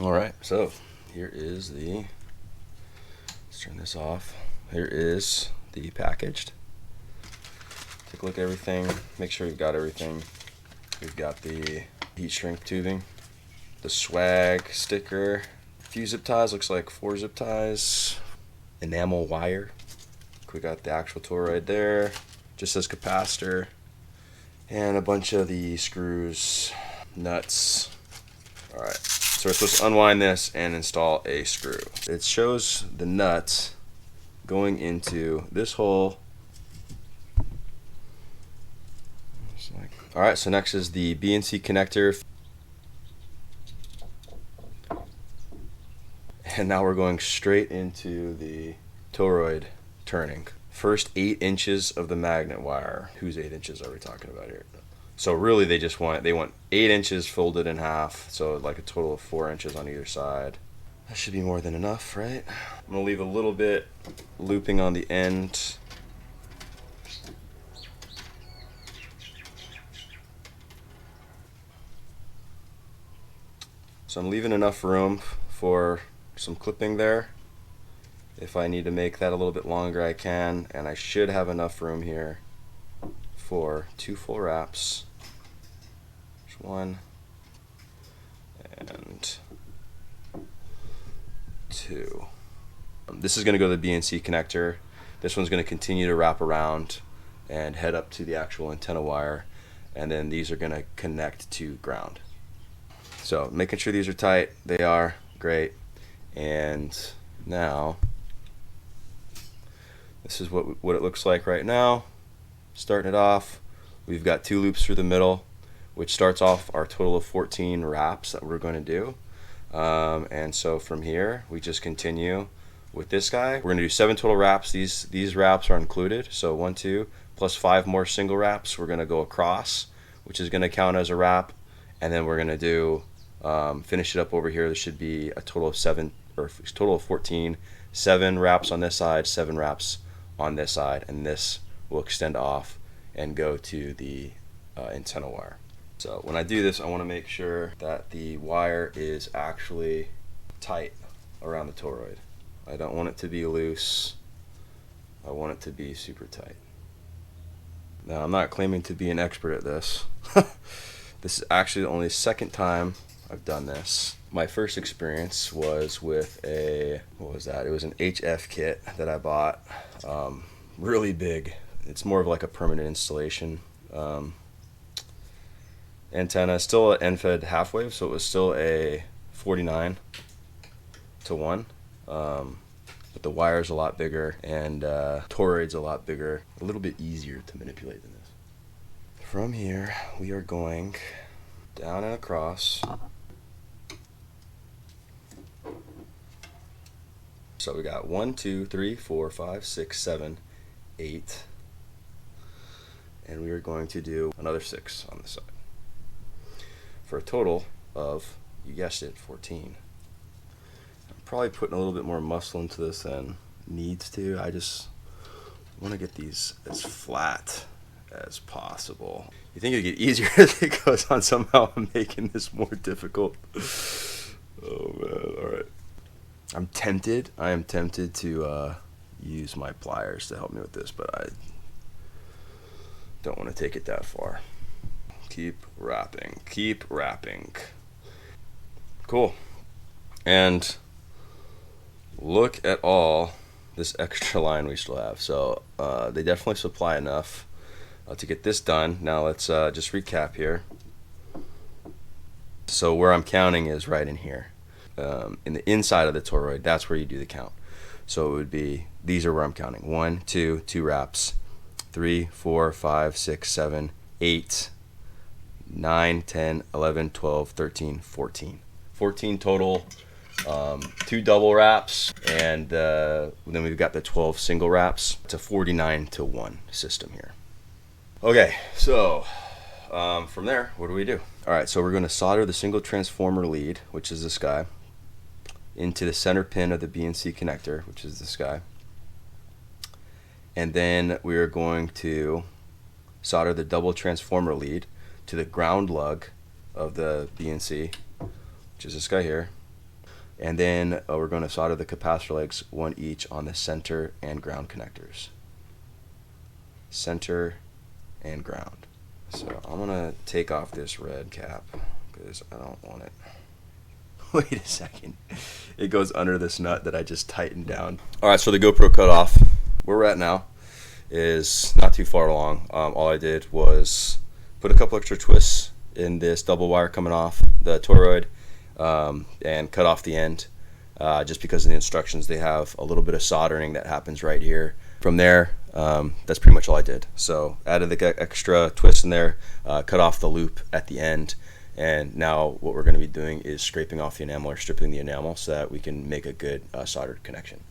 All right, so here is the, let's turn this off. Here is the packaged. Take a look at everything, make sure you've got everything. We've got the heat shrink tubing, the swag sticker, a few zip ties, looks like 4 zip ties, enamel wire. We got the actual toroid there, just says capacitor, and a bunch of the screws, nuts. All right, so we're supposed to unwind this and install a screw. It shows the nuts going into this hole. All right, so next is the BNC connector. And now we're going straight into the toroid turning. First 8 inches of the magnet wire. Whose 8 inches are we talking about here? So really they want 8 inches folded in half, so like a total of 4 inches on either side. That should be more than enough, right? I'm gonna leave a little bit looping on the end. So I'm leaving enough room for some clipping there. If I need to make that a little bit longer, I can, and I should have enough room here for 2 full wraps. There's 1 and 2. This is going to go to the BNC connector. This one's going to continue to wrap around and head up to the actual antenna wire, and then these are going to connect to ground. So making sure these are tight. They are great. And now this is what it looks like right now. Starting it off, we've got 2 loops through the middle, which starts off our total of 14 wraps that we're going to do. And so from here we just continue with this guy. We're going to do 7 total wraps. These wraps are included, so 1, 2 plus 5 more single wraps. We're going to go across, which is going to count as a wrap, and then we're going to do finish it up over here. There should be a total of 14. 7 wraps on this side, 7 wraps on this side, and this will extend off and go to the antenna wire. So when I do this, I want to make sure that the wire is actually tight around the toroid. I don't want it to be loose. I want it to be super tight. Now, I'm not claiming to be an expert at this. This is actually the only second time I've done this. My first experience was with what was that? It was an HF kit that I bought. Really big. It's more of like a permanent installation. Antenna, still an end-fed half wave, so it was still a 49 to 1. But the wire's a lot bigger, and toroid's a lot bigger. A little bit easier to manipulate than this. From here, we are going down and across. So we got 1, 2, 3, 4, 5, 6, 7, 8. And we are going to do another 6 on this side. For a total of, you guessed it, 14. I'm probably putting a little bit more muscle into this than needs to. I just want to get these as flat as possible. You think it'd get easier as it goes on? Somehow I'm making this more difficult. Oh man, alright. I am tempted to use my pliers to help me with this, but I don't want to take it that far. Keep wrapping, keep wrapping. Cool. And look at all this extra line we still have. So they definitely supply enough to get this done. Now let's just recap here. So where I'm counting is right in here. In the inside of the toroid, that's where you do the count. So it would be, these are where I'm counting. 1, 2, 2 wraps, 3, 4, 5, 6, 7, 8, 9, 10, 11, 12, 13, 14. 14 total, 2 double wraps, and then we've got the 12 single wraps. It's a 49 to 1 system here. Okay, so from there, what do we do? All right, so we're going to solder the single transformer lead, which is this guy, into the center pin of the BNC connector, which is this guy. And then we are going to solder the double transformer lead to the ground lug of the BNC, which is this guy here. And then we're going to solder the capacitor legs, one each, on the center and ground connectors. Center and ground. So I'm going to take off this red cap because I don't want it. Wait a second. It goes under this nut that I just tightened down. Alright, so the GoPro cut off. Where we're at now is not too far along. All I did was put a couple extra twists in this double wire coming off the toroid and cut off the end. Just because in the instructions they have a little bit of soldering that happens right here. From there, that's pretty much all I did. So added the extra twist in there, cut off the loop at the end, and now what we're going to be doing is scraping off the enamel or stripping the enamel so that we can make a good soldered connection.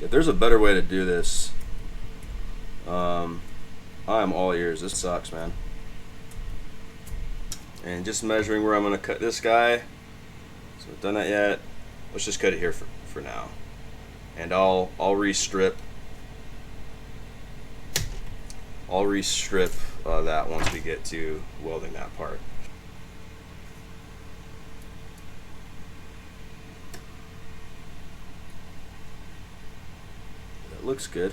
If there's a better way to do this, I'm all ears. This sucks, man. And just measuring where I'm going to cut this guy. So I've done that yet. Let's just cut it here for now. And I'll restrip. I'll restrip that once we get to welding that part. That looks good.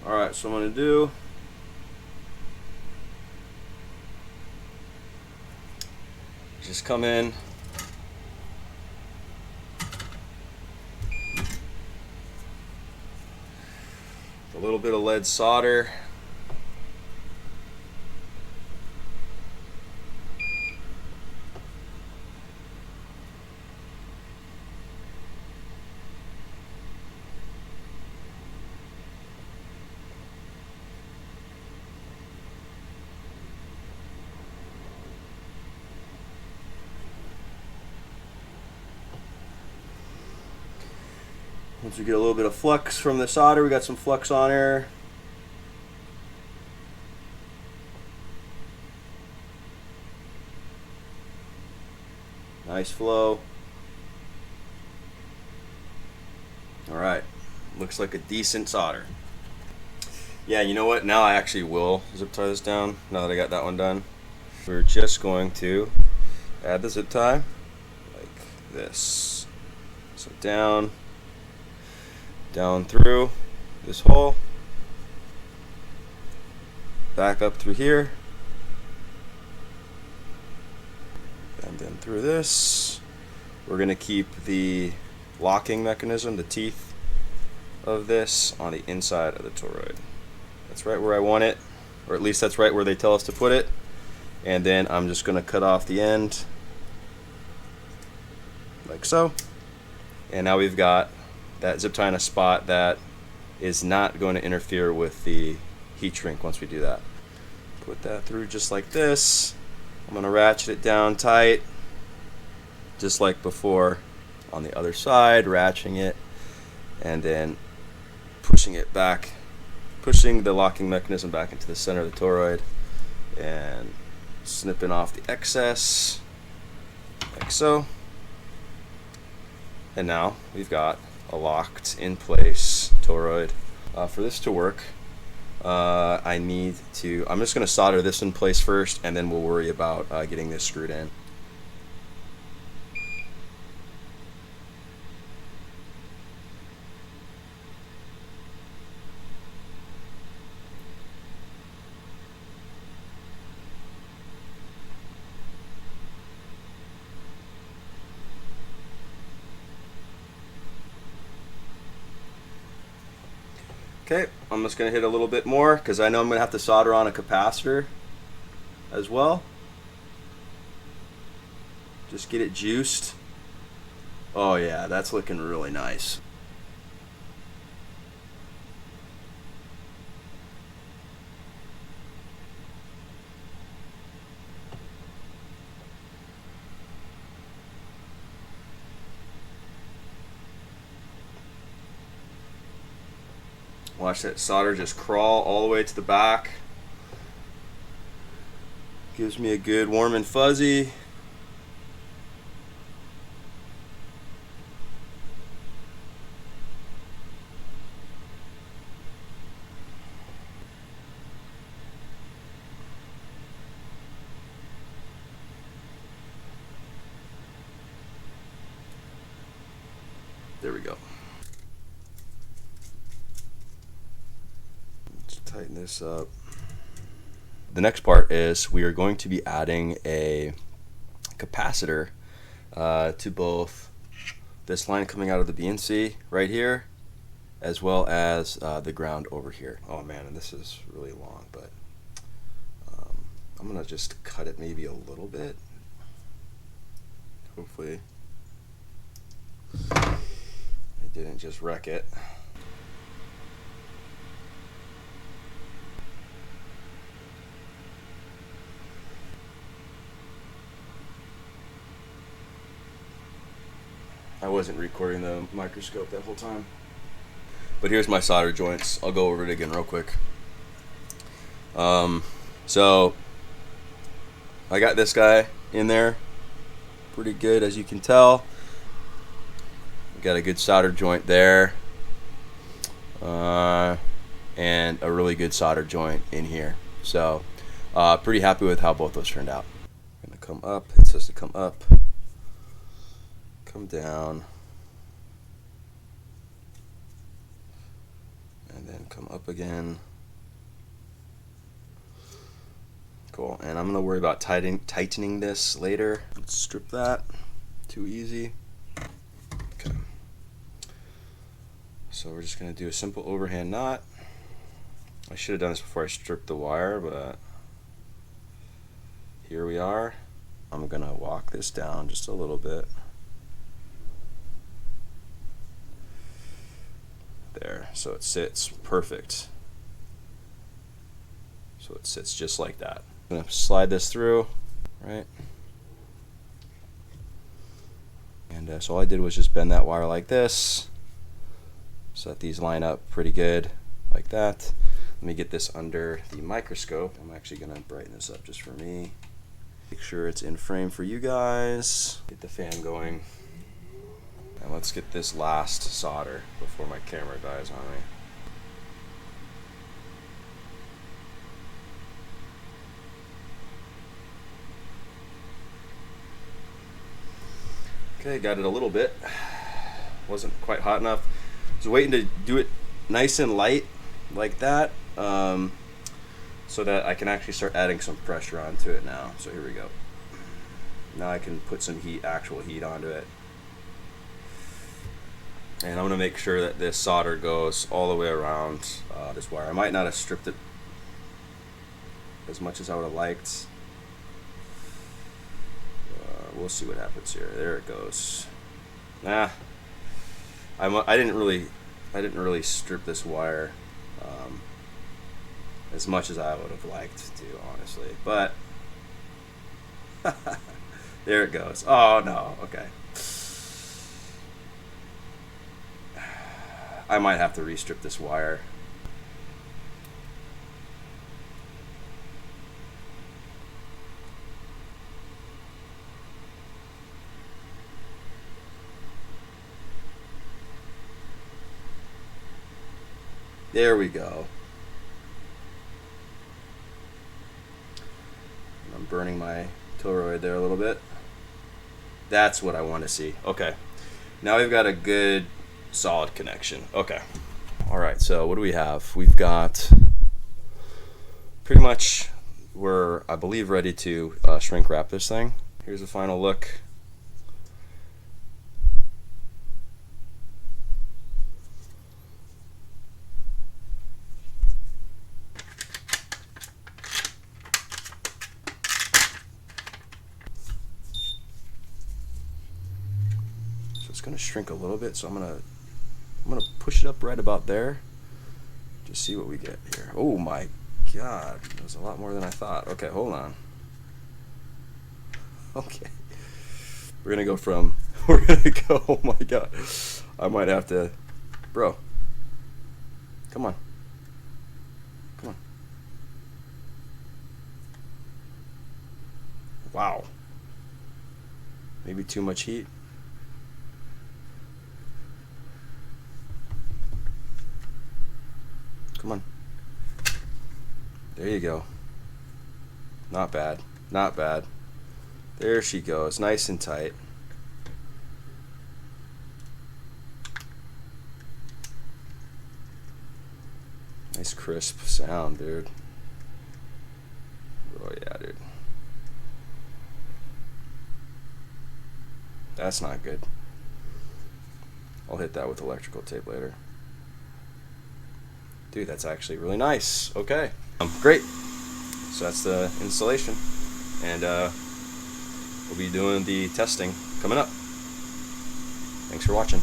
Alright, so I'm going to do just come in a little bit of lead solder. Once we get a little bit of flux from the solder, we got some flux on there. Nice flow. Alright, looks like a decent solder. Yeah, you know what? Now I actually will zip tie this down, now that I got that one done. We're just going to add the zip tie like this. So down through this hole, back up through here, and then through this. We're going to keep the locking mechanism, the teeth of this, on the inside of the toroid. That's right where I want it, or at least that's right where they tell us to put it. And then I'm just going to cut off the end like so, and now we've got that zip tie in a spot that is not going to interfere with the heat shrink once we do that. Put that through just like this. I'm going to ratchet it down tight just like before on the other side, ratcheting it and then pushing it back, pushing the locking mechanism back into the center of the toroid and snipping off the excess like so. And now we've got a locked in place toroid. For this to work, I'm just going to solder this in place first, and then we'll worry about getting this screwed in. Okay, I'm just going to hit a little bit more because I know I'm going to have to solder on a capacitor as well. Just get it juiced. Oh yeah, that's looking really nice. Watch that solder just crawl all the way to the back. Gives me a good warm and fuzzy. There we go. Let's tighten this up. The next part is we are going to be adding a capacitor to both this line coming out of the BNC right here, as well as the ground over here. Oh man, and this is really long, but I'm gonna just cut it maybe a little bit. Hopefully I didn't just wreck it. I wasn't recording the microscope that whole time. But here's my solder joints. I'll go over it again real quick. So I got this guy in there pretty good, as you can tell. Got a good solder joint there, and a really good solder joint in here. So pretty happy with how both those turned out. I'm gonna come up. It says to come up, come down, and then come up again. Cool. And I'm gonna worry about tightening this later. Let's strip that. Too easy. Okay. So we're just gonna do a simple overhand knot. I should have done this before I stripped the wire, but here we are. I'm gonna walk this down just a little bit. There, so it sits perfect. So it sits just like that. I'm gonna slide this through, right? And so all I did was just bend that wire like this, so that these line up pretty good, like that. Let me get this under the microscope. I'm actually gonna brighten this up just for me. Make sure it's in frame for you guys. Get the fan going. And let's get this last solder before my camera dies on me. Okay, got it a little bit. Wasn't quite hot enough. I was waiting to do it nice and light like that, so that I can actually start adding some pressure onto it now. So here we go. Now I can put some heat, actual heat onto it. And I'm gonna make sure that this solder goes all the way around this wire. I might not have stripped it as much as I would have liked. We'll see what happens here. There it goes. Nah, I didn't really strip this wire as much as I would have liked to, honestly. But there it goes. Oh no. Okay. I might have to restrip this wire. There we go. I'm burning my toroid there a little bit. That's what I want to see. Okay. Now we've got a good solid connection. Okay. All right, so what do we have? We've got pretty much, we're, I believe, ready to shrink wrap this thing. Here's a final look. It's going to shrink a little bit, so I'm gonna push it up right about there. Just see what we get here. Oh my God, that was a lot more than I thought. Okay, hold on. Okay, we're gonna go. Oh my God, I might have to, bro. Come on. Come on. Wow. Maybe too much heat. Come on. There you go. Not bad. Not bad. There she goes. Nice and tight. Nice crisp sound, dude. Oh yeah, dude. That's not good. I'll hit that with electrical tape later. Dude, that's actually really nice. Okay. Great. So that's the installation. And we'll be doing the testing coming up. Thanks for watching.